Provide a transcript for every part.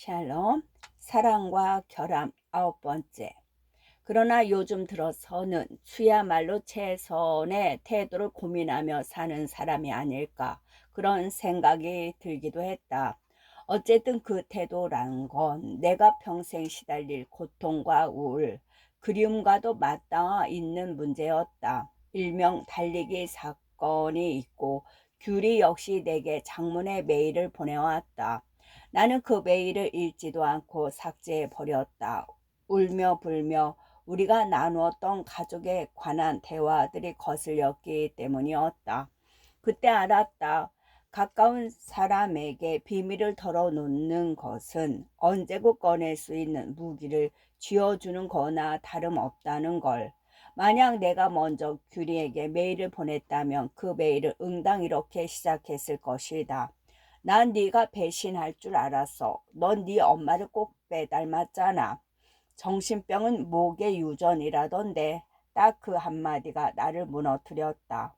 샬롬, 사랑과 결함 9번째. 그러나 요즘 들어서는 수야말로 최선의 태도를 고민하며 사는 사람이 아닐까 그런 생각이 들기도 했다. 어쨌든 그 태도란 건 내가 평생 시달릴 고통과 우울, 그리움과도 맞닿아 있는 문제였다. 일명 달리기 사건이 있고 귤이 역시 내게 장문의 메일을 보내왔다. 나는 그 메일을 읽지도 않고 삭제해 버렸다. 울며 불며 우리가 나누었던 가족에 관한 대화들이 거슬렸기 때문이었다. 그때 알았다. 가까운 사람에게 비밀을 털어놓는 것은 언제고 꺼낼 수 있는 무기를 쥐어주는 거나 다름없다는 걸. 만약 내가 먼저 규리에게 메일을 보냈다면 그 메일을 응당 이렇게 시작했을 것이다. 난 네가 배신할 줄 알았어. 넌 네 엄마를 꼭 빼닮았잖아. 정신병은 목의 유전이라던데. 딱 그 한마디가 나를 무너뜨렸다.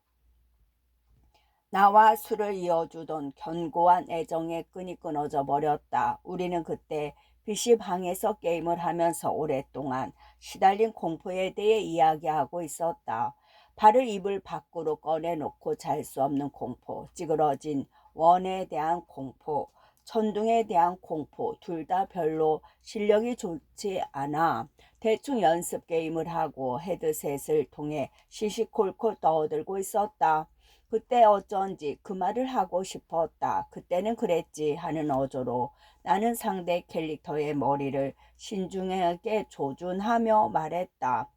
나와 술을 이어주던 견고한 애정의 끈이 끊어져 버렸다. 우리는 그때 PC방에서 게임을 하면서 오랫동안 시달린 공포에 대해 이야기하고 있었다. 발을 이불 밖으로 꺼내놓고 잘 수 없는 공포, 찌그러진 원에 대한 공포, 천둥에 대한 공포, 둘 다 별로 실력이 좋지 않아 대충 연습 게임을 하고 헤드셋을 통해 시시콜콜 떠들고 있었다. 그때 어쩐지 그 말을 하고 싶었다. 그때는 그랬지 하는 어조로 나는 상대 캐릭터의 머리를 신중하게 조준하며 말했다.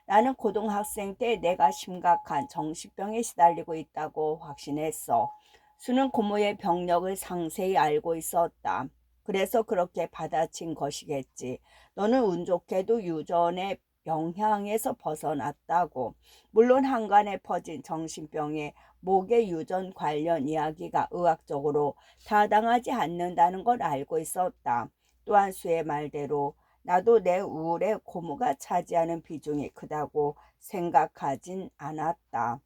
나는 고등학생 때 내가 심각한 정신병에 시달리고 있다고 확신했어. 수는 고모의 병력을 상세히 알고 있었다. 그래서 그렇게 받아친 것이겠지. 너는 운 좋게도 유전의 영향에서 벗어났다고. 물론 한간에 퍼진 정신병의 목의 유전 관련 이야기가 의학적으로 타당하지 않는다는 걸 알고 있었다. 또한 수의 말대로 나도 내 우울에 고모가 차지하는 비중이 크다고 생각하진 않았다.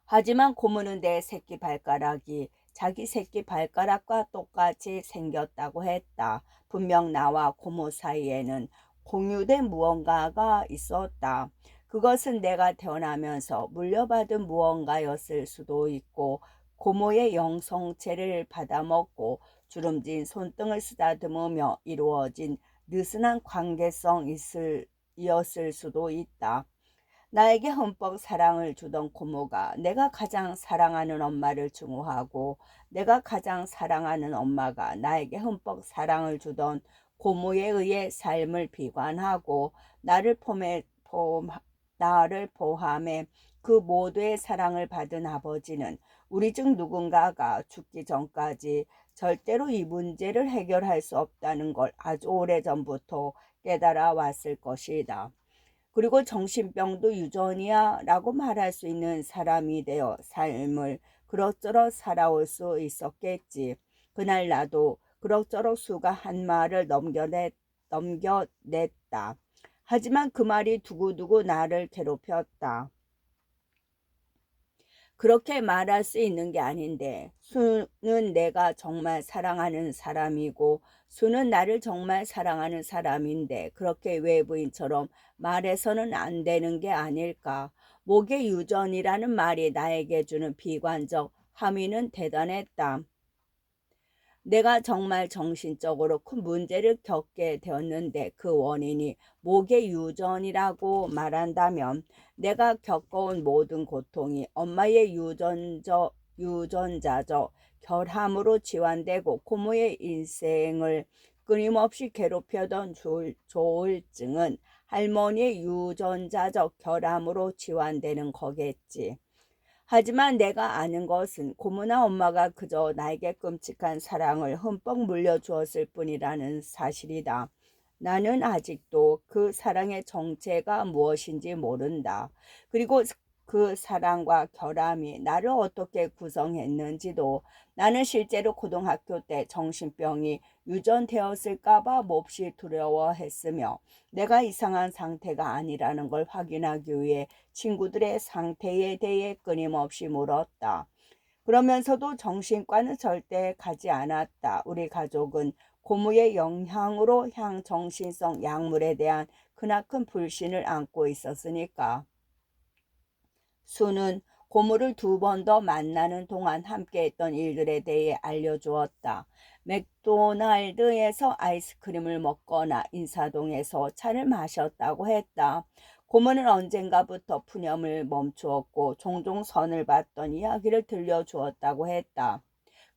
하지만 고모는 내 새끼 발가락이 자기 새끼 발가락과 똑같이 생겼다고 했다. 분명 나와 고모 사이에는 공유된 무언가가 있었다. 그것은 내가 태어나면서 물려받은 무언가였을 수도 있고 고모의 영성체를 받아먹고 주름진 손등을 쓰다듬으며 이루어진 느슨한 관계성이었을 수도 있다. 나에게 흠뻑 사랑을 주던 고모가 내가 가장 사랑하는 엄마를 증오하고 내가 가장 사랑하는 엄마가 나에게 흠뻑 사랑을 주던 고모에 의해 삶을 비관하고 나를 포함해 그 모두의 사랑을 받은 아버지는 우리 중 누군가가 죽기 전까지 절대로 이 문제를 해결할 수 없다는 걸 아주 오래전부터 깨달아 왔을 것이다. 그리고 정신병도 유전이야 라고 말할 수 있는 사람이 되어 삶을 그럭저럭 살아올 수 있었겠지. 그날 나도 그럭저럭 수가 한 말을 넘겨냈다. 하지만 그 말이 두고두고 나를 괴롭혔다. 그렇게 말할 수 있는 게 아닌데 수는 내가 정말 사랑하는 사람이고 수는 나를 정말 사랑하는 사람인데 그렇게 외부인처럼 말해서는 안 되는 게 아닐까. 목의 유전이라는 말이 나에게 주는 비관적 함의는 대단했다. 내가 정말 정신적으로 큰 문제를 겪게 되었는데 그 원인이 목의 유전이라고 말한다면 내가 겪어온 모든 고통이 엄마의 유전자적 결함으로 지환되고 고모의 인생을 끊임없이 괴롭혀던 조울증은 할머니의 유전자적 결함으로 지환되는 거겠지. 하지만 내가 아는 것은 고모나 엄마가 그저 나에게 끔찍한 사랑을 흠뻑 물려주었을 뿐이라는 사실이다. 나는 아직도 그 사랑의 정체가 무엇인지 모른다. 그리고 그 사랑과 결함이 나를 어떻게 구성했는지도. 나는 실제로 고등학교 때 정신병이 유전되었을까봐 몹시 두려워했으며 내가 이상한 상태가 아니라는 걸 확인하기 위해 친구들의 상태에 대해 끊임없이 물었다. 그러면서도 정신과는 절대 가지 않았다. 우리 가족은 고모의 영향으로 향정신성 약물에 대한 크나큰 불신을 안고 있었으니까. 수는 고모를 2번 더 만나는 동안 함께했던 일들에 대해 알려주었다. 맥도날드에서 아이스크림을 먹거나 인사동에서 차를 마셨다고 했다. 고모는 언젠가부터 푸념을 멈추었고 종종 선을 봤던 이야기를 들려주었다고 했다.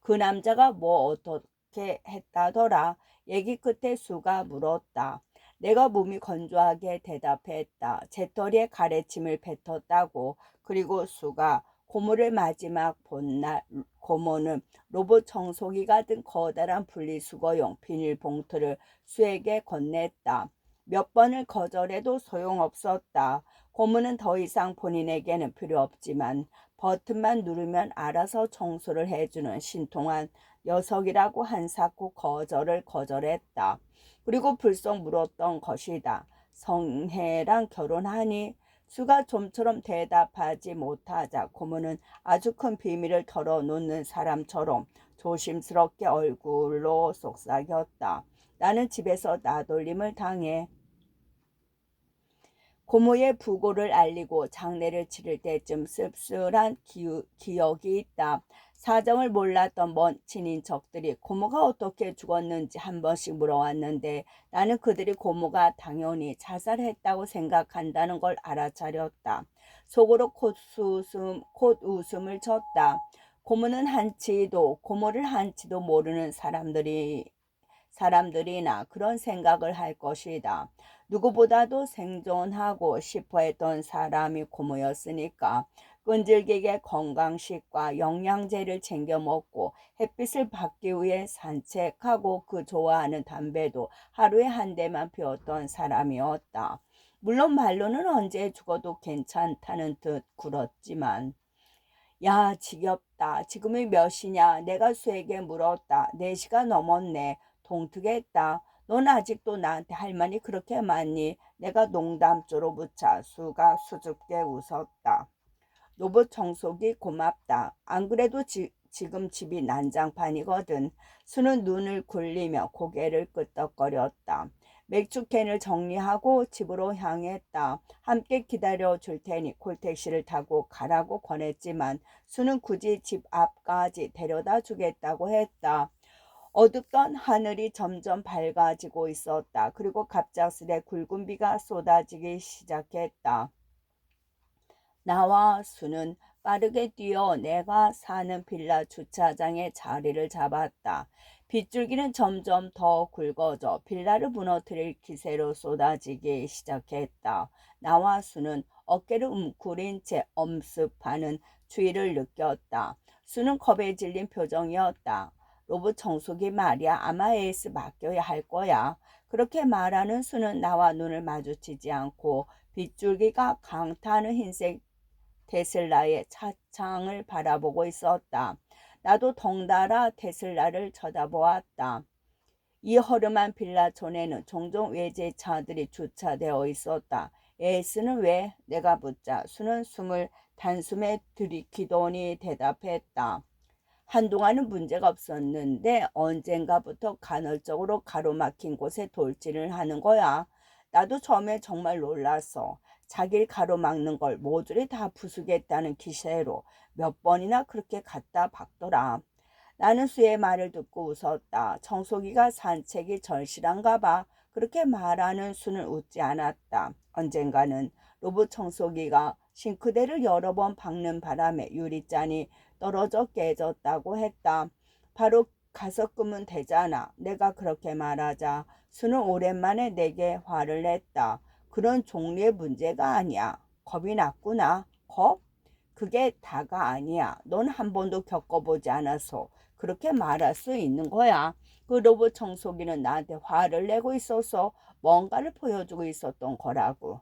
그 남자가 뭐 어떻게 했다더라. 얘기 끝에 수가 물었다. 내가 몸이 건조하게 대답했다. 재떨이에 가래침을 뱉었다고. 그리고 수가 고모를 마지막 본 날 고모는 로봇 청소기가 든 커다란 분리수거용 비닐봉투를 수에게 건넸다. 몇 번을 거절해도 소용없었다. 고모는 더 이상 본인에게는 필요 없지만 버튼만 누르면 알아서 청소를 해주는 신통한 녀석이라고 한사코 거절을 거절했다. 그리고 불쑥 물었던 것이다. 성혜랑 결혼하니? 수가 좀처럼 대답하지 못하자 고모는 아주 큰 비밀을 털어놓는 사람처럼 조심스럽게 얼굴로 속삭였다. 나는 집에서 나돌림을 당해. 고모의 부고를 알리고 장례를 치를 때쯤 씁쓸한 기억이 있다. 사정을 몰랐던 먼 친인척들이 고모가 어떻게 죽었는지 한 번씩 물어왔는데 나는 그들이 고모가 당연히 자살했다고 생각한다는 걸 알아차렸다. 속으로 콧웃음을 쳤다. 고모를 한치도 모르는 사람들이나 그런 생각을 할 것이다. 누구보다도 생존하고 싶어 했던 사람이 고모였으니까 끈질기게 건강식과 영양제를 챙겨 먹고 햇빛을 받기 위해 산책하고 그 좋아하는 담배도 하루에 한 대만 피웠던 사람이었다. 물론 말로는 언제 죽어도 괜찮다는 듯 굴었지만 야, 지겹다. 지금이 몇 시냐? 내가 수에게 물었다. 4시가 넘었네. 동트겠다. 넌 아직도 나한테 할 말이 그렇게 많니? 내가 농담조로 묻자 수가 수줍게 웃었다. 로봇 청소기 고맙다. 안 그래도 지금 집이 난장판이거든. 수는 눈을 굴리며 고개를 끄덕거렸다. 맥주캔을 정리하고 집으로 향했다. 함께 기다려 줄 테니 콜택시를 타고 가라고 권했지만 수는 굳이 집 앞까지 데려다 주겠다고 했다. 어둡던 하늘이 점점 밝아지고 있었다. 그리고 갑작스레 굵은 비가 쏟아지기 시작했다. 나와 수는 빠르게 뛰어 내가 사는 빌라 주차장에 자리를 잡았다. 빗줄기는 점점 더 굵어져 빌라를 무너뜨릴 기세로 쏟아지기 시작했다. 나와 수는 어깨를 웅크린 채 엄습하는 추위를 느꼈다. 수는 겁에 질린 표정이었다. 로봇 청소기 말이야. 아마 에이스 맡겨야 할 거야. 그렇게 말하는 수는 나와 눈을 마주치지 않고 빗줄기가 강타하는 흰색 테슬라의 차창을 바라보고 있었다. 나도 덩달아 테슬라를 쳐다보았다. 이 허름한 빌라촌에는 종종 외제차들이 주차되어 있었다. 에이스는 왜? 내가 묻자 수는 숨을 단숨에 들이키더니 대답했다. 한동안은 문제가 없었는데 언젠가부터 간헐적으로 가로막힌 곳에 돌진을 하는 거야. 나도 처음에 정말 놀랐어. 자기를 가로막는 걸 모조리 다 부수겠다는 기세로 몇 번이나 그렇게 갖다 박더라. 나는 수의 말을 듣고 웃었다. 청소기가 산책이 절실한가 봐. 그렇게 말하는 수는 웃지 않았다. 언젠가는 로봇 청소기가 싱크대를 여러 번 박는 바람에 유리잔이 떨어져 깨졌다고 했다. 바로 가서 끄면 되잖아. 내가 그렇게 말하자 수는 오랜만에 내게 화를 냈다. 그런 종류의 문제가 아니야. 겁이 났구나. 겁? 그게 다가 아니야. 넌 한 번도 겪어보지 않아서 그렇게 말할 수 있는 거야. 그 로봇 청소기는 나한테 화를 내고 있어서 뭔가를 보여주고 있었던 거라고.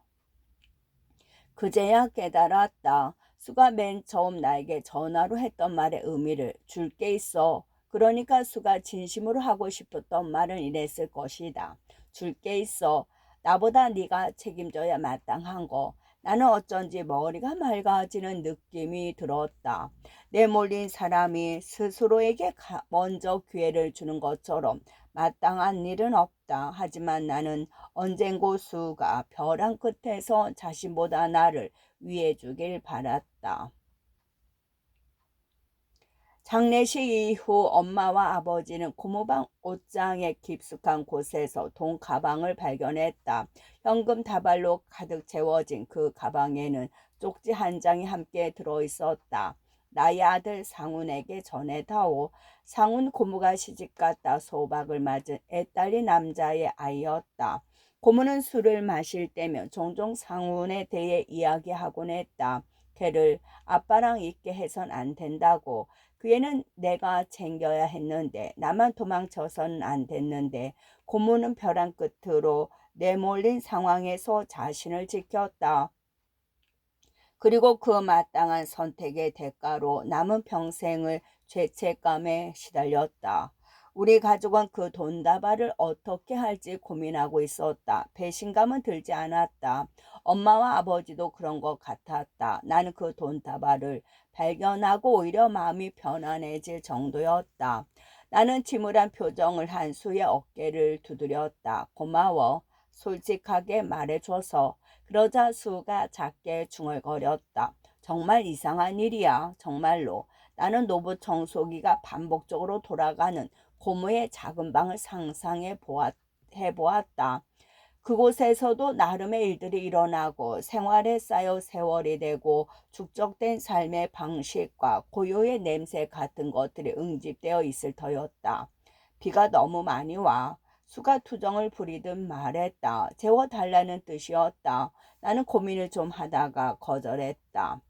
그제야 깨달았다. 수가 맨 처음 나에게 전화로 했던 말의 의미를. 줄 게 있어. 그러니까 수가 진심으로 하고 싶었던 말은 이랬을 것이다. 줄 게 있어. 나보다 네가 책임져야 마땅한 거. 나는 어쩐지 머리가 맑아지는 느낌이 들었다. 내몰린 사람이 스스로에게 먼저 기회를 주는 것처럼 마땅한 일은 없다. 하지만 나는 언젠고 수가 벼랑 끝에서 자신보다 나를 위해 주길 바랐다. 장례식 이후 엄마와 아버지는 고무방 옷장에 깊숙한 곳에서 돈 가방을 발견했다. 현금 다발로 가득 채워진 그 가방에는 쪽지 한 장이 함께 들어있었다. 나의 아들 상훈에게 전해다오. 상훈 고모가 시집갔다 소박을 맞은 애딸린 남자의 아이였다. 고모는 술을 마실 때면 종종 상훈에 대해 이야기하곤 했다. 걔를 아빠랑 있게 해선 안 된다고. 그 애는 내가 챙겨야 했는데 나만 도망쳐서는 안 됐는데 고모는 벼랑 끝으로 내몰린 상황에서 자신을 지켰다. 그리고 그 마땅한 선택의 대가로 남은 평생을 죄책감에 시달렸다. 우리 가족은 그 돈다발을 어떻게 할지 고민하고 있었다. 배신감은 들지 않았다. 엄마와 아버지도 그런 것 같았다. 나는 그 돈다발을 발견하고 오히려 마음이 편안해질 정도였다. 나는 침울한 표정을 한 수의 어깨를 두드렸다. 고마워. 솔직하게 말해줘서. 그러자 수가 작게 중얼거렸다. 정말 이상한 일이야. 정말로. 나는 노부 청소기가 반복적으로 돌아가는 고모의 작은 방을 해보았다. 그곳에서도 나름의 일들이 일어나고 생활에 쌓여 세월이 되고 축적된 삶의 방식과 고유의 냄새 같은 것들이 응집되어 있을 터였다. 비가 너무 많이 와. 수가 투정을 부리듯 말했다. 재워달라는 뜻이었다. 나는 고민을 좀 하다가 거절했다.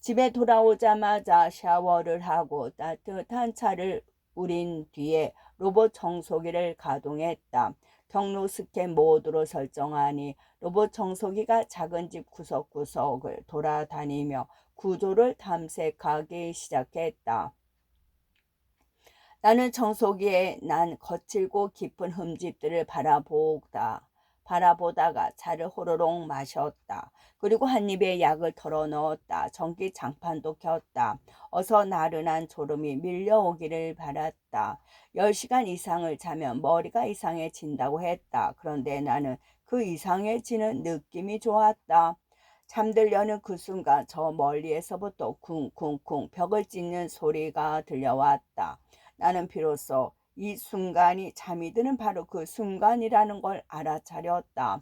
집에 돌아오자마자 샤워를 하고 따뜻한 차를 우린 뒤에 로봇 청소기를 가동했다. 경로 스캔 모드로 설정하니 로봇 청소기가 작은 집 구석구석을 돌아다니며 구조를 탐색하기 시작했다. 나는 청소기에 난 거칠고 깊은 흠집들을 바라보다가 차를 호로록 마셨다. 그리고 한 입에 약을 털어 넣었다. 전기 장판도 켰다. 어서 나른한 졸음이 밀려오기를 바랐다. 10시간 이상을 자면 머리가 이상해진다고 했다. 그런데 나는 그 이상해지는 느낌이 좋았다. 잠들려는 그 순간 저 멀리에서부터 쿵쿵쿵 벽을 찢는 소리가 들려왔다. 나는 비로소 이 순간이 잠이 드는 바로 그 순간이라는 걸 알아차렸다.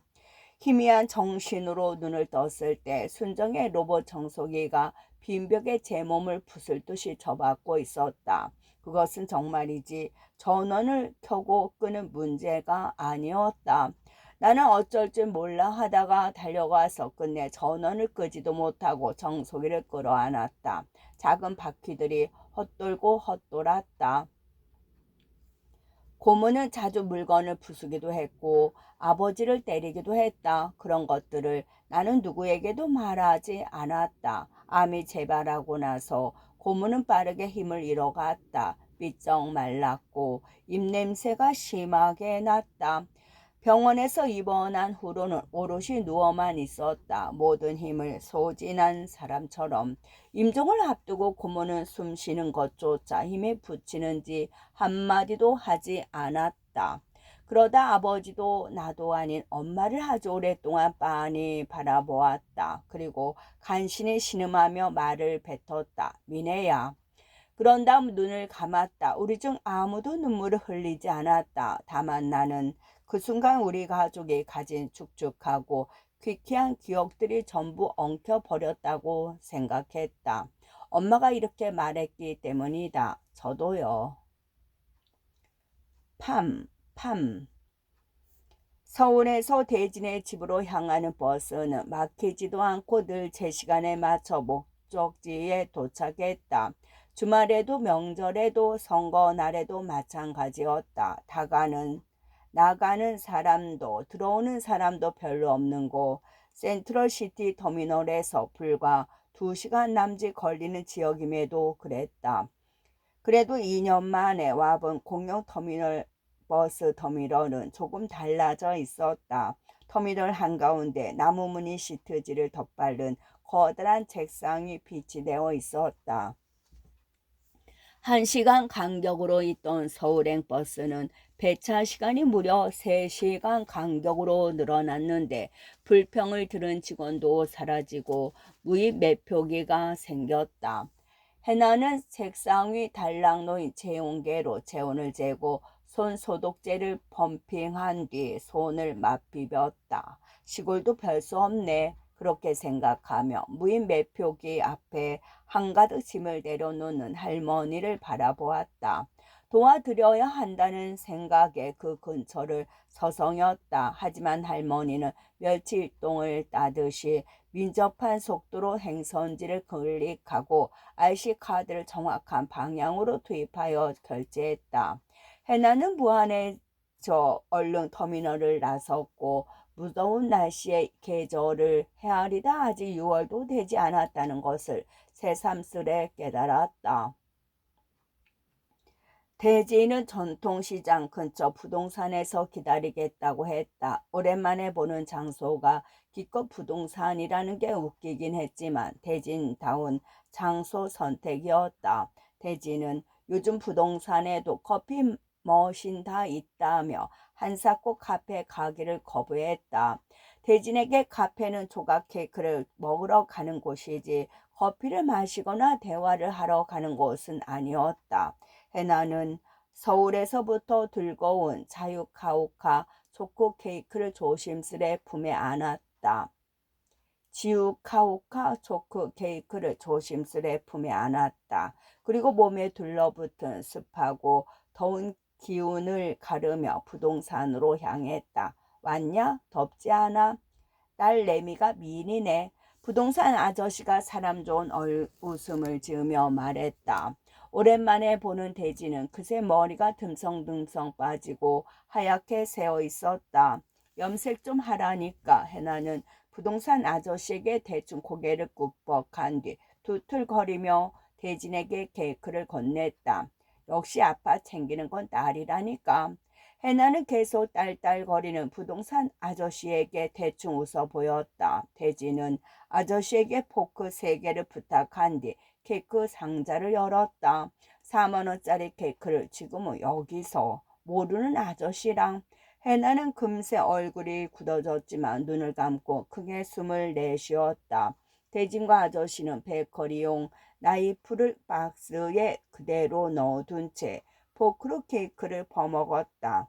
희미한 정신으로 눈을 떴을 때 순정의 로봇 청소기가 빈벽에 제 몸을 부술듯이 접안고 있었다. 그것은 정말이지 전원을 켜고 끄는 문제가 아니었다. 나는 어쩔 줄 몰라 하다가 달려가서 끝내 전원을 끄지도 못하고 청소기를 끌어안았다. 작은 바퀴들이 헛돌고 헛돌았다. 고모는 자주 물건을 부수기도 했고 아버지를 때리기도 했다. 그런 것들을 나는 누구에게도 말하지 않았다. 암이 재발하고 나서 고모는 빠르게 힘을 잃어갔다. 삐쩍 말랐고 입냄새가 심하게 났다. 병원에서 입원한 후로는 오롯이 누워만 있었다. 모든 힘을 소진한 사람처럼. 임종을 앞두고 고모는 숨 쉬는 것조차 힘에 부치는지 한마디도 하지 않았다. 그러다 아버지도 나도 아닌 엄마를 아주 오랫동안 빤히 바라보았다. 그리고 간신히 신음하며 말을 뱉었다. 미네야. 그런 다음 눈을 감았다. 우리 중 아무도 눈물을 흘리지 않았다. 다만 나는 그 순간 우리 가족이 가진 축축하고 퀴퀴한 기억들이 전부 엉켜버렸다고 생각했다. 엄마가 이렇게 말했기 때문이다. 저도요. 밤. 서울에서 대진의 집으로 향하는 버스는 막히지도 않고 늘 제 시간에 맞춰 목적지에 도착했다. 주말에도 명절에도 선거날에도 마찬가지였다. 나가는 사람도 들어오는 사람도 별로 없는 곳 센트럴시티 터미널에서 불과 2시간 남짓 걸리는 지역임에도 그랬다. 그래도 2년 만에 와본 공영 터미널 버스 터미널은 조금 달라져 있었다. 터미널 한가운데 나무 무늬 시트지를 덧바른 커다란 책상이 비치되어 있었다. 1시간 간격으로 있던 서울행 버스는 배차 시간이 무려 3시간 간격으로 늘어났는데 불평을 들은 직원도 사라지고 무입 매표기가 생겼다. 해나는 책상 위 달랑 놓인 체온계로 체온을 재고 손 소독제를 펌핑한 뒤 손을 맞비볐다. 시골도 별 수 없네. 그렇게 생각하며 무인 매표기 앞에 한가득 짐을 내려놓는 할머니를 바라보았다. 도와드려야 한다는 생각에 그 근처를 서성였다. 하지만 할머니는 멸치일동을 따듯이 민첩한 속도로 행선지를 클릭하고 IC 카드를 정확한 방향으로 투입하여 결제했다. 해나는 무안해져 얼른 터미널을 나섰고 무더운 날씨의 계절을 헤아리다 아직 6월도 되지 않았다는 것을 새삼스레 깨달았다. 대지인은 전통시장 근처 부동산에서 기다리겠다고 했다. 오랜만에 보는 장소가 기껏 부동산이라는 게 웃기긴 했지만 대진다운 장소 선택이었다. 대진은 요즘 부동산에도 커피 머신 다 있다며 한사코 카페 가기를 거부했다. 대진에게 카페는 조각 케이크를 먹으러 가는 곳이지 커피를 마시거나 대화를 하러 가는 곳은 아니었다. 해나는 서울에서부터 들고 온 자유카오카 초코 케이크를 조심스레 품에 안았다. 지우카오카 초코 케이크를 조심스레 품에 안았다. 그리고 몸에 둘러붙은 습하고 더운 기운을 가르며 부동산으로 향했다. 왔냐? 덥지 않아? 딸 레미가 미인이네. 부동산 아저씨가 사람 좋은 웃음을 지으며 말했다. 오랜만에 보는 대지는 그새 머리가 듬성듬성 빠지고 하얗게 새어 있었다. 염색 좀 하라니까. 해나는 부동산 아저씨에게 대충 고개를 꾹뻑한 뒤 투툴거리며 대진에게 케이크를 건넸다. 역시 아빠 챙기는 건 딸이라니까. 해나는 계속 딸딸거리는 부동산 아저씨에게 대충 웃어 보였다. 대진은 아저씨에게 포크 3개를 부탁한 뒤 케이크 상자를 열었다. 4만 원짜리 케이크를 지금은 여기서 모르는 아저씨랑. 해나는 금세 얼굴이 굳어졌지만 눈을 감고 크게 숨을 내쉬었다. 대진과 아저씨는 베이커리용 나이프를 박스에 그대로 넣어둔 채 포크로 케이크를 퍼먹었다.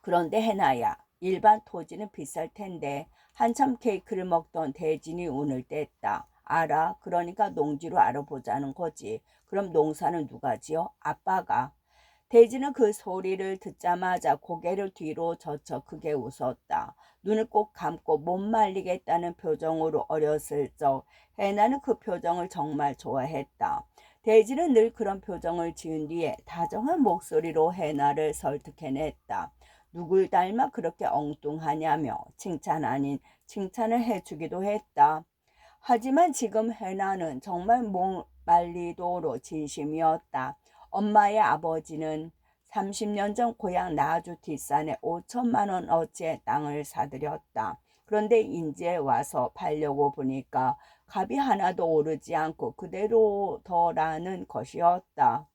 그런데 해나야, 일반 토지는 비쌀 텐데 한참 케이크를 먹던 대진이 운을 뗐다. 알아. 그러니까 농지로 알아보자는 거지. 그럼 농사는 누가 지어? 아빠가. 대진은 그 소리를 듣자마자 고개를 뒤로 젖혀 크게 웃었다. 눈을 꼭 감고 못 말리겠다는 표정으로 어렸을 적 해나는 그 표정을 정말 좋아했다. 대진은 늘 그런 표정을 지은 뒤에 다정한 목소리로 해나를 설득해냈다. 누굴 닮아 그렇게 엉뚱하냐며 칭찬 아닌 칭찬을 해주기도 했다. 하지만 지금 해나는 정말 목말리도록 진심이었다. 엄마의 아버지는 30년 전 고향 나주 뒷산에 5천만 원어치의 땅을 사들였다. 그런데 이제 와서 팔려고 보니까 값이 하나도 오르지 않고 그대로더라는 것이었다.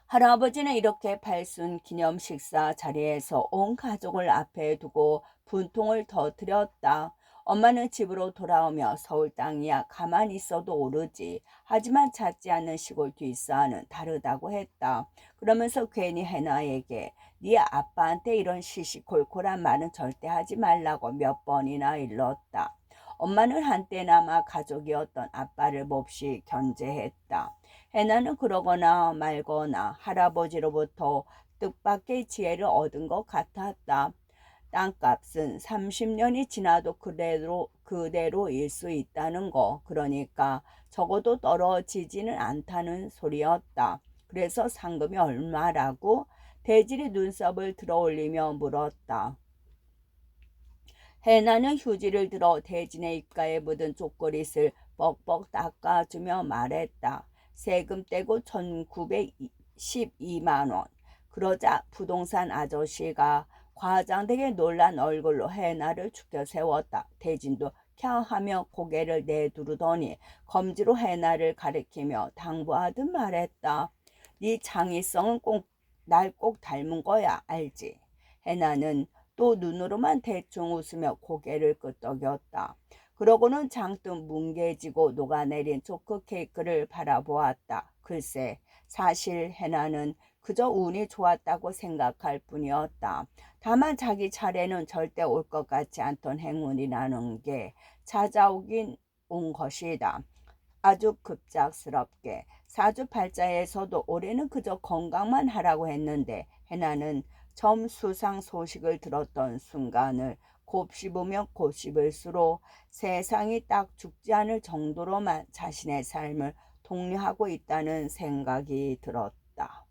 할아버지는 이렇게 팔순 기념 식사 자리에서 온 가족을 앞에 두고 분통을 터뜨렸다. 엄마는 집으로 돌아오며 서울 땅이야 가만히 있어도 오르지. 하지만 찾지 않는 시골 뒷산은 다르다고 했다. 그러면서 괜히 해나에게 네 아빠한테 이런 시시콜콜한 말은 절대 하지 말라고 몇 번이나 일렀다. 엄마는 한때나마 가족이었던 아빠를 몹시 견제했다. 해나는 그러거나 말거나 할아버지로부터 뜻밖의 지혜를 얻은 것 같았다. 땅값은 30년이 지나도 그대로일 수 있다는 거. 그러니까 적어도 떨어지지는 않다는 소리였다. 그래서 상금이 얼마라고? 대질이 눈썹을 들어 올리며 물었다. 해나는 휴지를 들어 대진의 입가에 묻은 초콜릿을 뻑뻑 닦아주며 말했다. 세금 떼고 1912만 원. 그러자 부동산 아저씨가 과장되게 놀란 얼굴로 해나를 죽여 세웠다. 대진도 캬 하며 고개를 내두르더니 검지로 해나를 가리키며 당부하듯 말했다. 네 창의성은 날 꼭 닮은 거야, 알지? 해나는 또 눈으로만 대충 웃으며 고개를 끄덕였다. 그러고는 장뜻 뭉개지고 녹아내린 초코 케이크를 바라보았다. 글쎄, 사실 해나는 그저 운이 좋았다고 생각할 뿐이었다. 다만 자기 차례는 절대 올 것 같지 않던 행운이라는 게 찾아오긴 온 것이다. 아주 급작스럽게. 사주팔자에서도 올해는 그저 건강만 하라고 했는데 해나는 처음 수상 소식을 들었던 순간을 곱씹으며 곱씹을수록 세상이 딱 죽지 않을 정도로만 자신의 삶을 독려하고 있다는 생각이 들었다.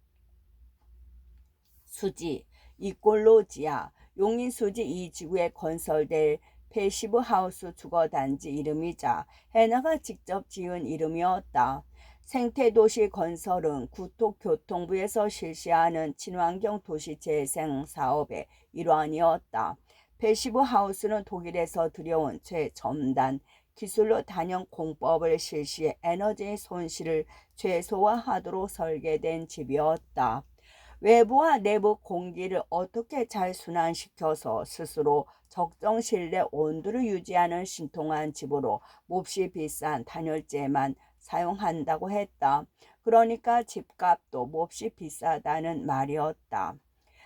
수지, 이꼴로지야. 용인수지 이 지구에 건설될 패시브 하우스 주거단지 이름이자 해나가 직접 지은 이름이었다. 생태도시 건설은 국토교통부에서 실시하는 친환경 도시 재생 사업의 일환이었다. 패시브 하우스는 독일에서 들여온 최첨단 기술로 단연 공법을 실시해 에너지 손실을 최소화하도록 설계된 집이었다. 외부와 내부 공기를 어떻게 잘 순환시켜서 스스로 적정 실내 온도를 유지하는 신통한 집으로 몹시 비싼 단열재만 사용한다고 했다. 그러니까 집값도 몹시 비싸다는 말이었다.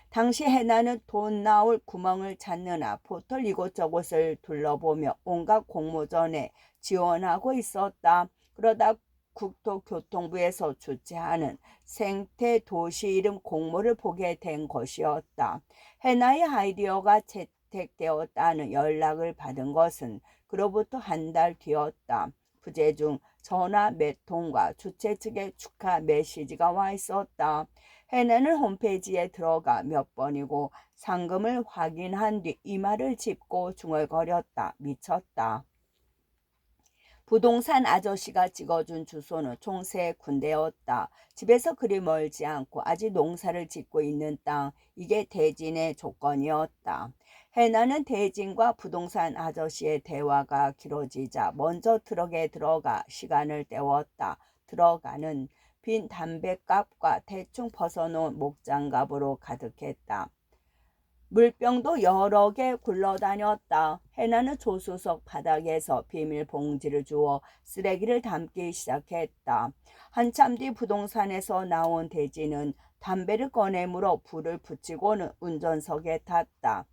당시 해나는 돈 나올 구멍을 찾느라 포털 이곳저곳을 둘러보며 온갖 공모전에 지원하고 있었다. 그러다 국토교통부에서 주최하는 생태도시 이름 공모를 보게 된 것이었다. 해나의 아이디어가 채택되었다는 연락을 받은 것은 그로부터 한 달 뒤였다. 부재 중 전화 몇 통과 주최 측의 축하 메시지가 와 있었다. 해나는 홈페이지에 들어가 몇 번이고 상금을 확인한 뒤 이마를 짚고 중얼거렸다. 미쳤다. 부동산 아저씨가 찍어준 주소는 총 3군데였다. 집에서 그리 멀지 않고 아직 농사를 짓고 있는 땅, 이게 대진의 조건이었다. 해나는 대진과 부동산 아저씨의 대화가 길어지자 먼저 트럭에 들어가 시간을 때웠다. 들어가는 빈 담뱃갑과 대충 벗어놓은 목장갑으로 가득했다. 물병도 여러 개 굴러다녔다. 해나는 조수석 바닥에서 비닐봉지를 주워 쓰레기를 담기 시작했다. 한참 뒤 부동산에서 나온 대진은 담배를 꺼내 물어 불을 붙이고는 운전석에 탔다.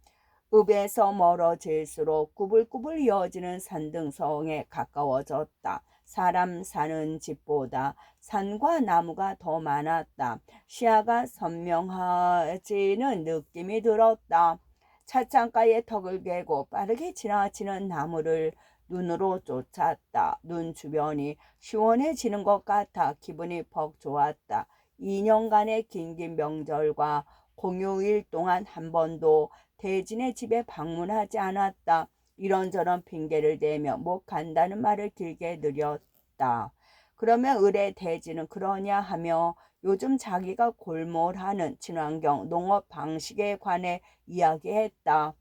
읍에서 멀어질수록 꾸불꾸불 이어지는 산등성에 가까워졌다. 사람 사는 집보다 산과 나무가 더 많았다. 시야가 선명해지는 느낌이 들었다. 차창가에 턱을 괴고 빠르게 지나치는 나무를 눈으로 쫓았다. 눈 주변이 시원해지는 것 같아 기분이 벅 좋았다. 2년간의 긴긴 명절과 공휴일 동안 한 번도 대진의 집에 방문하지 않았다. 이런저런 핑계를 대며 못 간다는 말을 길게 늘렸다. 그러면 의뢰 대진은 그러냐 하며 요즘 자기가 골몰하는 친환경 농업 방식에 관해 이야기했다.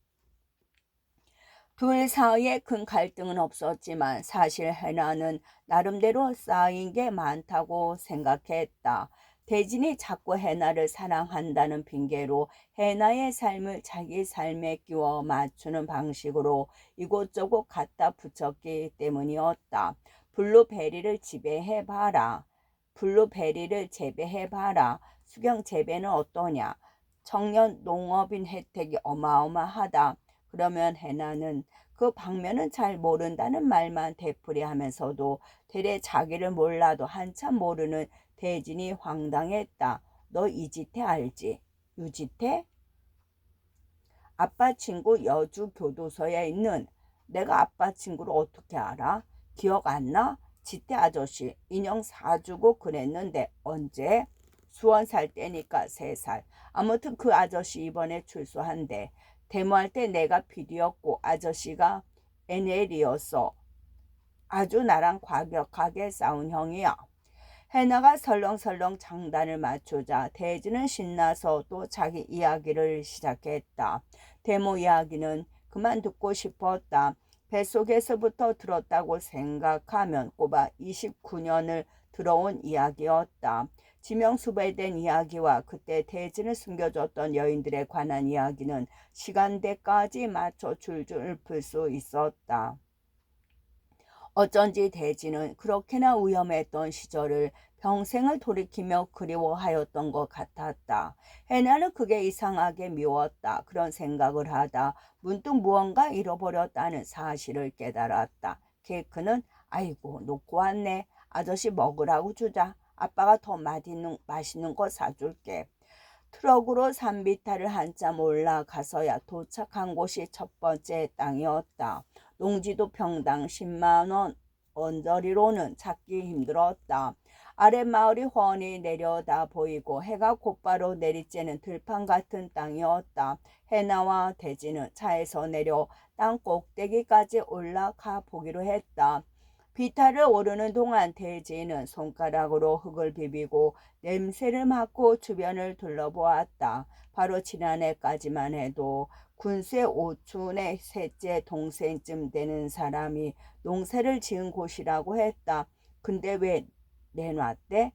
둘 사이에 큰 갈등은 없었지만 사실 해나는 나름대로 쌓인 게 많다고 생각했다. 대진이 자꾸 해나를 사랑한다는 핑계로 해나의 삶을 자기 삶에 끼워 맞추는 방식으로 이곳저곳 갖다 붙였기 때문이었다. 블루베리를 재배해봐라. 블루베리를 재배해봐라. 수경 재배는 어떠냐. 청년 농업인 혜택이 어마어마하다. 그러면 해나는 그 방면은 잘 모른다는 말만 되풀이하면서도 되레 자기를 몰라도 한참 모르는 대진이 황당했다. 너 이지태 알지? 유지태? 아빠 친구 여주 교도소에 있는. 내가 아빠 친구를 어떻게 알아? 기억 안 나? 지태 아저씨 인형 사주고 그랬는데 언제? 수원 살 때니까 3살. 아무튼 그 아저씨 이번에 출소한대. 데모할 때 내가 PD였고 아저씨가 NL이었어. 아주 나랑 과격하게 싸운 형이야. 해나가 설렁설렁 장단을 맞추자 대진은 신나서 또 자기 이야기를 시작했다. 대모 이야기는 그만 듣고 싶었다. 뱃속에서부터 들었다고 생각하면 꼬박 29년을 들어온 이야기였다. 지명수배된 이야기와 그때 대진을 숨겨줬던 여인들에 관한 이야기는 시간대까지 맞춰 줄줄 풀 수 있었다. 어쩐지 대진은 그렇게나 위험했던 시절을 평생을 돌이키며 그리워하였던 것 같았다. 해나는 그게 이상하게 미웠다. 그런 생각을 하다 문득 무언가 잃어버렸다는 사실을 깨달았다. 케이크는 아이고 놓고 왔네. 아저씨 먹으라고 주자. 아빠가 더 맛있는 거 사줄게. 트럭으로 산비탈을 한참 올라가서야 도착한 곳이 첫 번째 땅이었다. 농지도 평당 10만 원 언저리로는 찾기 힘들었다. 아랫마을이 훤히 내려다 보이고 해가 곧바로 내리쬐는 들판 같은 땅이었다. 해나와 대지는 차에서 내려 땅 꼭대기까지 올라가 보기로 했다. 비탈을 오르는 동안 대지는 손가락으로 흙을 비비고 냄새를 맡고 주변을 둘러보았다. 바로 지난해까지만 해도 군수의 오촌의 셋째 동생쯤 되는 사람이 농사를 지은 곳이라고 했다. 근데 왜 내놨대?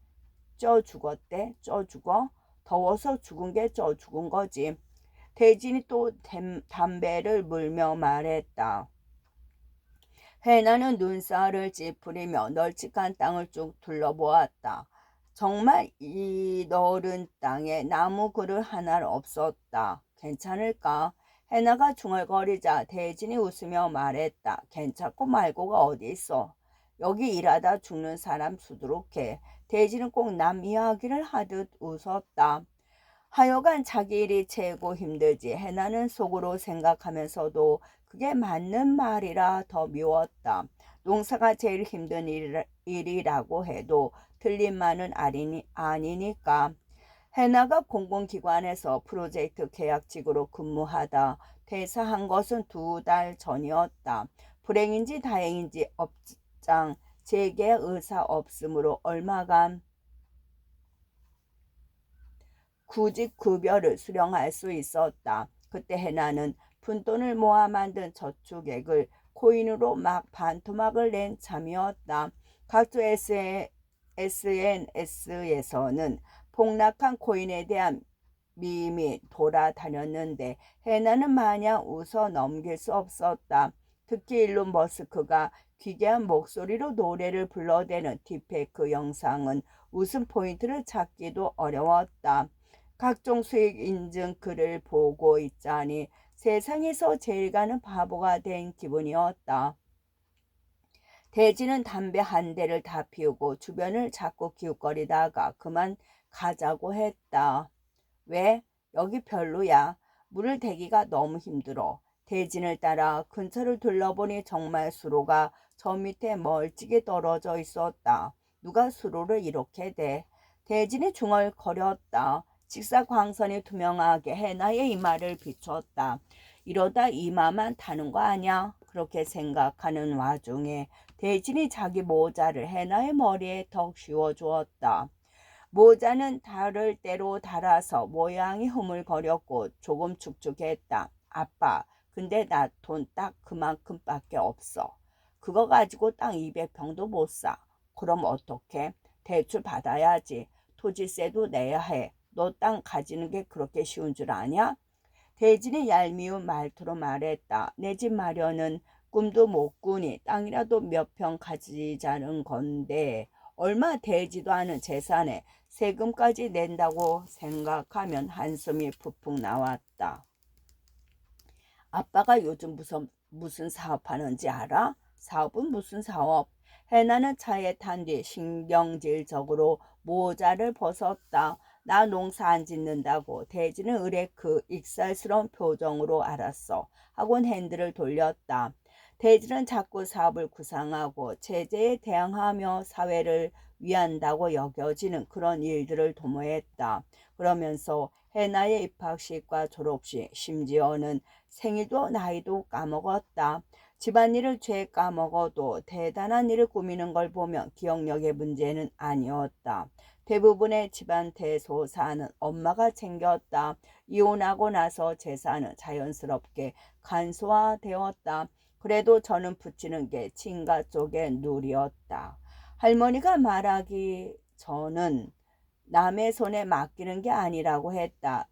쪄 죽었대? 쪄 죽어? 더워서 죽은 게 쪄 죽은 거지. 대진이 또 담배를 물며 말했다. 해나는 눈살을 찌푸리며 널찍한 땅을 쭉 둘러보았다. 정말 이 넓은 땅에 나무 그늘 하나 없었다. 괜찮을까? 해나가 중얼거리자 대진이 웃으며 말했다. 괜찮고 말고가 어디 있어. 여기 일하다 죽는 사람 수두룩해. 대진은 꼭 남 이야기를 하듯 웃었다. 하여간 자기 일이 최고 힘들지 해나는 속으로 생각하면서도 그게 맞는 말이라 더 미웠다. 농사가 제일 힘든 일이라고 해도 틀린 말은 아니니까. 해나가 공공기관에서 프로젝트 계약직으로 근무하다 퇴사한 것은 2달 전이었다. 불행인지 다행인지 업장 재개 의사 없으므로 얼마간 구직급여를 수령할 수 있었다. 그때 해나는 푼돈을 모아 만든 저축액을 코인으로 막 반토막을 낸 참이었다. 각종 SNS에서는 폭락한 코인에 대한 밈이 돌아다녔는데 해나는 마냥 웃어 넘길 수 없었다. 특히 일론 머스크가 기괴한 목소리로 노래를 불러대는 딥페이크 영상은 웃음 포인트를 찾기도 어려웠다. 각종 수익 인증 글을 보고 있자니 세상에서 제일 가는 바보가 된 기분이었다. 대지는 담배 한 대를 다 피우고 주변을 자꾸 기웃거리다가 그만 가자고 했다. 왜? 여기 별로야. 물을 대기가 너무 힘들어. 대진을 따라 근처를 둘러보니 정말 수로가 저 밑에 멀찍이 떨어져 있었다. 누가 수로를 이렇게 대? 대진이 중얼거렸다. 직사광선이 투명하게 해나의 이마를 비췄다. 이러다 이마만 타는 거 아냐? 그렇게 생각하는 와중에 대진이 자기 모자를 해나의 머리에 덕 씌워주었다. 모자는 다를 대로 달아서 모양이 흐물거렸고 조금 축축했다. 아빠, 근데 나 돈 딱 그만큼밖에 없어. 그거 가지고 땅 200평도 못 사. 그럼 어떡해? 대출 받아야지. 토지세도 내야 해. 너 땅 가지는 게 그렇게 쉬운 줄 아냐? 대진이 얄미운 말투로 말했다. 내 집 마련은 꿈도 못 꾸니 땅이라도 몇 평 가지자는 건데 얼마 되지도 않은 재산에 세금까지 낸다고 생각하면 한숨이 푹푹 나왔다. 아빠가 요즘 무슨 사업하는지 알아? 사업은 무슨 사업? 해나는 차에 탄 뒤 신경질적으로 모자를 벗었다. 나 농사 안 짓는다고. 대지는 의뢰 그 익살스러운 표정으로 알았어. 하곤 핸들을 돌렸다. 대지는 자꾸 사업을 구상하고 제재에 대항하며 사회를 위한다고 여겨지는 그런 일들을 도모했다. 그러면서 해나의 입학식과 졸업식, 심지어는 생일도 나이도 까먹었다. 집안일을 죄 까먹어도 대단한 일을 꾸미는 걸 보면 기억력의 문제는 아니었다. 대부분의 집안 대소사는 엄마가 챙겼다. 이혼하고 나서 재산은 자연스럽게 간소화되었다. 그래도 저는 붙이는 게 친가 쪽의 누리였다. 할머니가 말하기 저는 남의 손에 맡기는 게 아니라고 했다.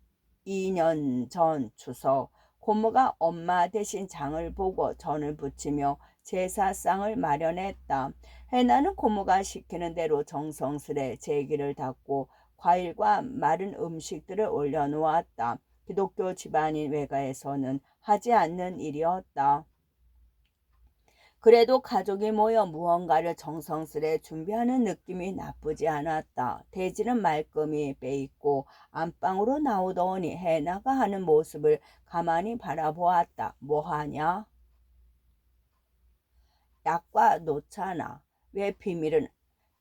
2년 전 추석 고모가 엄마 대신 장을 보고 전을 부치며 제사상을 마련했다. 해나는 고모가 시키는 대로 정성스레 제기를 닦고 과일과 마른 음식들을 올려놓았다. 기독교 집안인 외가에서는 하지 않는 일이었다. 그래도 가족이 모여 무언가를 정성스레 준비하는 느낌이 나쁘지 않았다. 돼지는 말끔히 빼있고 안방으로 나오더니 해나가 하는 모습을 가만히 바라보았다. 뭐하냐? 약과 놓잖아. 왜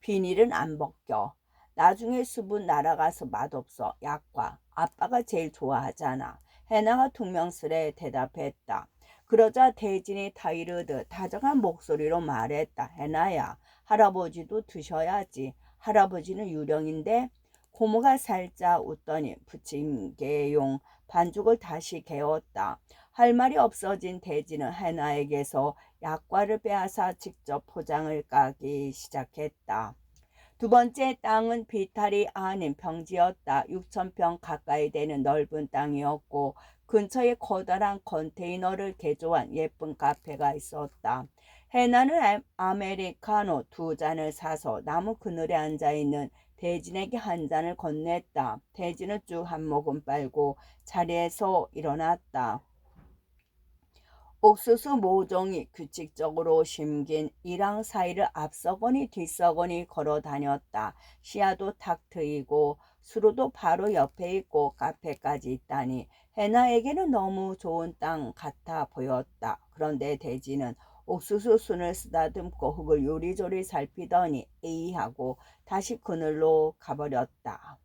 비닐은 안 벗겨? 나중에 수분 날아가서 맛없어. 약과. 아빠가 제일 좋아하잖아. 해나가 퉁명스레 대답했다. 그러자 대진이 타이르듯 다정한 목소리로 말했다. 해나야, 할아버지도 드셔야지. 할아버지는 유령인데. 고모가 살짝 웃더니 부침개용 반죽을 다시 개었다. 할 말이 없어진 대진은 해나에게서 약과를 빼앗아 직접 포장을 까기 시작했다. 두 번째 땅은 비탈이 아닌 평지였다. 6,000평 가까이 되는 넓은 땅이었고 근처에 커다란 컨테이너를 개조한 예쁜 카페가 있었다. 해나는 아메리카노 2잔을 사서 나무 그늘에 앉아있는 대진에게 한 잔을 건넸다. 대진은 쭉 한 모금 빨고 자리에서 일어났다. 옥수수 모종이 규칙적으로 심긴 이랑 사이를 앞서거니 뒤서거니 걸어 다녔다. 시야도 탁 트이고 수로도 바로 옆에 있고 카페까지 있다니 해나에게는 너무 좋은 땅 같아 보였다. 그런데 대지는 옥수수 순을 쓰다듬고 흙을 요리조리 살피더니 에이 하고 다시 그늘로 가버렸다.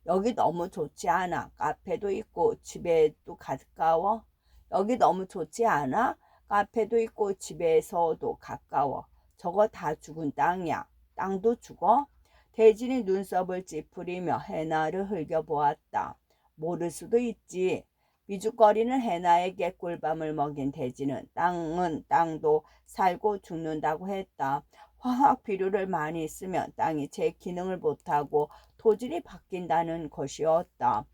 여기 너무 좋지 않아? 카페도 있고 집에도 가까워? 여기 너무 좋지 않아? 카페도 있고 집에서도 가까워. 저거 다 죽은 땅이야. 땅도 죽어? 대진이 눈썹을 찌푸리며 해나를 흘겨보았다. 모를 수도 있지. 미죽거리는 해나에게 꿀밤을 먹인 대진은 땅도 살고 죽는다고 했다. 화학 비료를 많이 쓰면 땅이 제 기능을 못하고 토질이 바뀐다는 것이었다.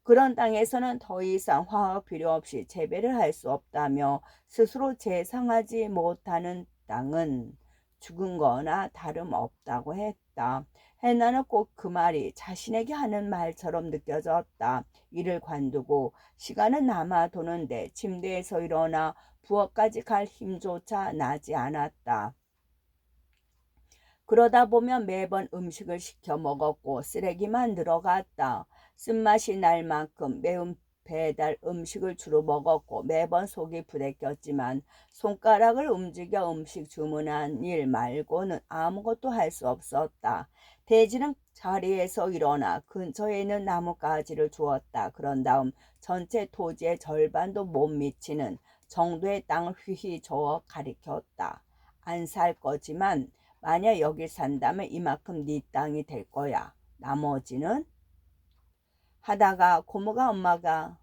그런 땅에서는 더 이상 화학 비료 없이 재배를 할 수 없다며 스스로 재상하지 못하는 땅은 죽은 거나 다름없다고 했다. 해나는 꼭 그 말이 자신에게 하는 말처럼 느껴졌다. 일을 관두고 시간은 남아 도는데 침대에서 일어나 부엌까지 갈 힘조차 나지 않았다. 그러다 보면 매번 음식을 시켜 먹었고 쓰레기만 늘어갔다. 쓴맛이 날 만큼 매운 배달 음식을 주로 먹었고 매번 속이 부대꼈지만 손가락을 움직여 음식 주문한 일 말고는 아무것도 할 수 없었다. 돼지는 자리에서 일어나 근처에 있는 나뭇가지를 주었다. 그런 다음 전체 토지의 절반도 못 미치는 정도의 땅을 휘휘 저어 가리켰다. 안 살 거지만 만약 여기 산다면 이만큼 네 땅이 될 거야. 나머지는 하다가 고모가 엄마가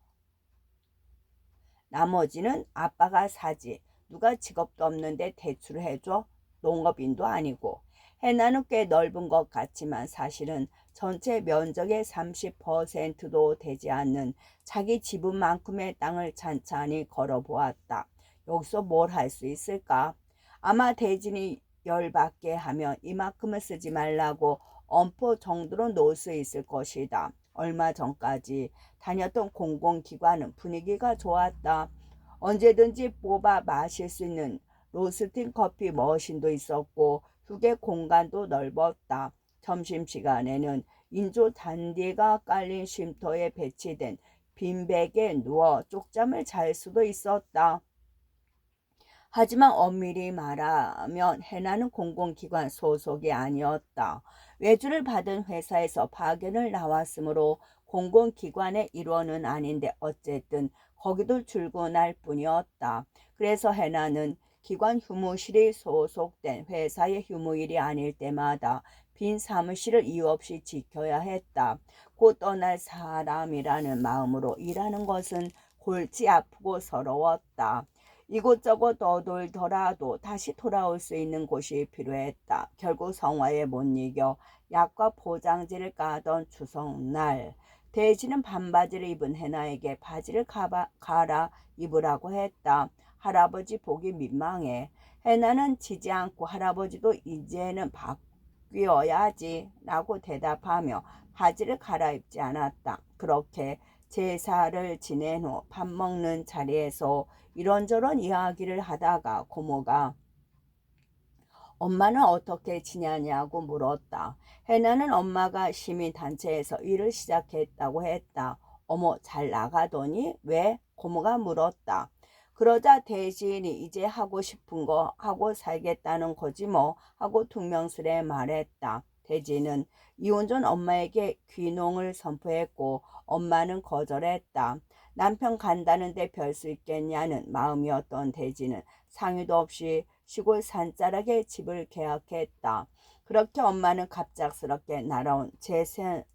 나머지는 아빠가 사지. 누가 직업도 없는데 대출을 해줘? 농업인도 아니고. 해나는 꽤 넓은 것 같지만 사실은 전체 면적의 30%도 되지 않는 자기 지분만큼의 땅을 찬찬히 걸어보았다. 여기서 뭘 할 수 있을까? 아마 대진이 열받게 하면 이만큼을 쓰지 말라고 엄포 정도로 놓을 수 있을 것이다. 얼마 전까지 다녔던 공공기관은 분위기가 좋았다. 언제든지 뽑아 마실 수 있는 로스팅 커피 머신도 있었고 휴게 공간도 넓었다. 점심시간에는 인조 잔디가 깔린 쉼터에 배치된 빈백에 누워 쪽잠을 잘 수도 있었다. 하지만 엄밀히 말하면 해나는 공공기관 소속이 아니었다. 외주를 받은 회사에서 파견을 나왔으므로 공공기관의 일원은 아닌데 어쨌든 거기도 출근할 뿐이었다. 그래서 해나는 기관 휴무실이 소속된 회사의 휴무일이 아닐 때마다 빈 사무실을 이유 없이 지켜야 했다. 곧 떠날 사람이라는 마음으로 일하는 것은 골치 아프고 서러웠다. 이곳저곳 떠돌더라도 다시 돌아올 수 있는 곳이 필요했다. 결국 성화에 못 이겨 약과 포장지를 까던 추석날, 대지는 반바지를 입은 해나에게 바지를 갈아 입으라고 했다. 할아버지 보기 민망해. 해나는 지지 않고 할아버지도 이제는 바뀌어야지 라고 대답하며 바지를 갈아입지 않았다. 그렇게 제사를 지낸 후 밥 먹는 자리에서 이런저런 이야기를 하다가 고모가 엄마는 어떻게 지냐냐고 물었다. 해나는 엄마가 시민단체에서 일을 시작했다고 했다. 어머, 잘 나가더니? 왜? 고모가 물었다. 그러자 대신이 이제 하고 싶은 거 하고 살겠다는 거지 뭐 하고 퉁명스레 말했다. 대진은 이혼 전 엄마에게 귀농을 선포했고 엄마는 거절했다. 남편 간다는데 별 수 있겠냐는 마음이었던 대진은 상의도 없이 시골 산자락에 집을 계약했다. 그렇게 엄마는 갑작스럽게 날아온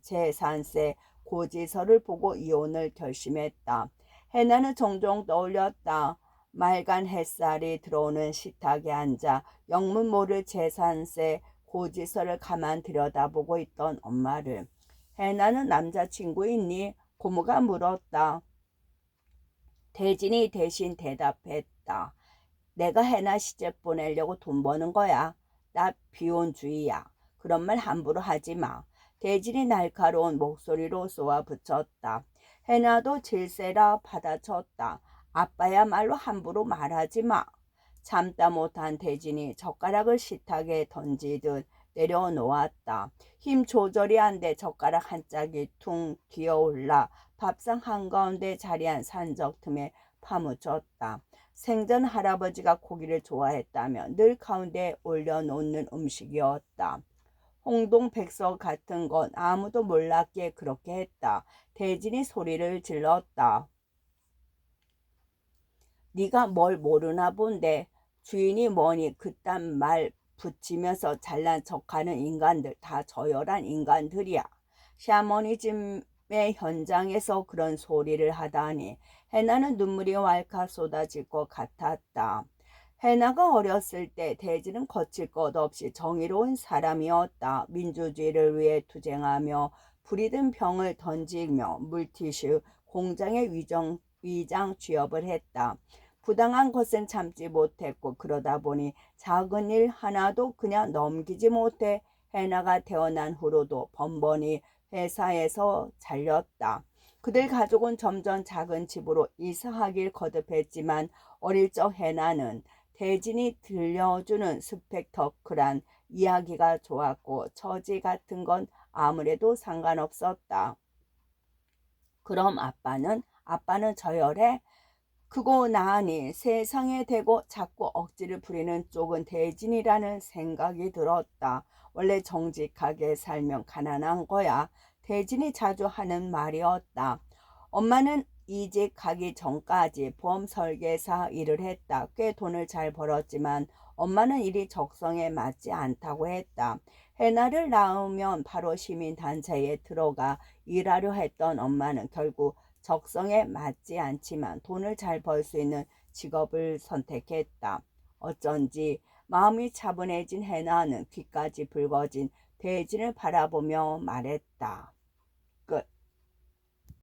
재산세 고지서를 보고 이혼을 결심했다. 해나는 종종 떠올렸다. 맑은 햇살이 들어오는 식탁에 앉아 영문 모를 재산세 고지서를 가만 들여다보고 있던 엄마를. 해나는 남자친구 있니? 고모가 물었다. 대진이 대신 대답했다. 내가 해나 시집 보내려고 돈 버는 거야. 나 비혼주의야. 그런 말 함부로 하지 마. 대진이 날카로운 목소리로 쏘아붙였다. 해나도 질세라 받아쳤다. 아빠야말로 함부로 말하지 마. 참다 못한 대진이 젓가락을 식탁에 던지듯 내려놓았다. 힘 조절이 안 돼 젓가락 한 짝이 퉁 기어올라 밥상 한가운데 자리한 산적 틈에 파묻혔다. 생전 할아버지가 고기를 좋아했다며 늘 가운데 올려놓는 음식이었다. 홍동백서 같은 건 아무도 몰랐기에 그렇게 했다. 대진이 소리를 질렀다. 네가 뭘 모르나 본데 주인이 뭐니 그딴 말 붙이면서 잘난 척하는 인간들 다 저열한 인간들이야. 샤머니즘의 현장에서 그런 소리를 하다니 해나는 눈물이 왈칵 쏟아질 것 같았다. 해나가 어렸을 때 대진은 거칠 것 없이 정의로운 사람이었다. 민주주의를 위해 투쟁하며 불이 든 병을 던지며 물티슈 공장에 위장 취업을 했다. 부당한 것은 참지 못했고 그러다 보니 작은 일 하나도 그냥 넘기지 못해 해나가 태어난 후로도 번번이 회사에서 잘렸다. 그들 가족은 점점 작은 집으로 이사하길 거듭했지만 어릴 적 해나는 대진이 들려주는 스펙터클한 이야기가 좋았고 처지 같은 건 아무래도 상관없었다. 그럼 아빠는 저열해? 그고 나니 세상에 대고 자꾸 억지를 부리는 쪽은 대진이라는 생각이 들었다. 원래 정직하게 살면 가난한 거야. 대진이 자주 하는 말이었다. 엄마는 이직 가기 전까지 보험 설계사 일을 했다. 꽤 돈을 잘 벌었지만 엄마는 일이 적성에 맞지 않다고 했다. 해나를 낳으면 바로 시민단체에 들어가 일하려 했던 엄마는 결국 적성에 맞지 않지만 돈을 잘 벌 수 있는 직업을 선택했다. 어쩐지 마음이 차분해진 해나는 귀까지 붉어진 대진을 바라보며 말했다.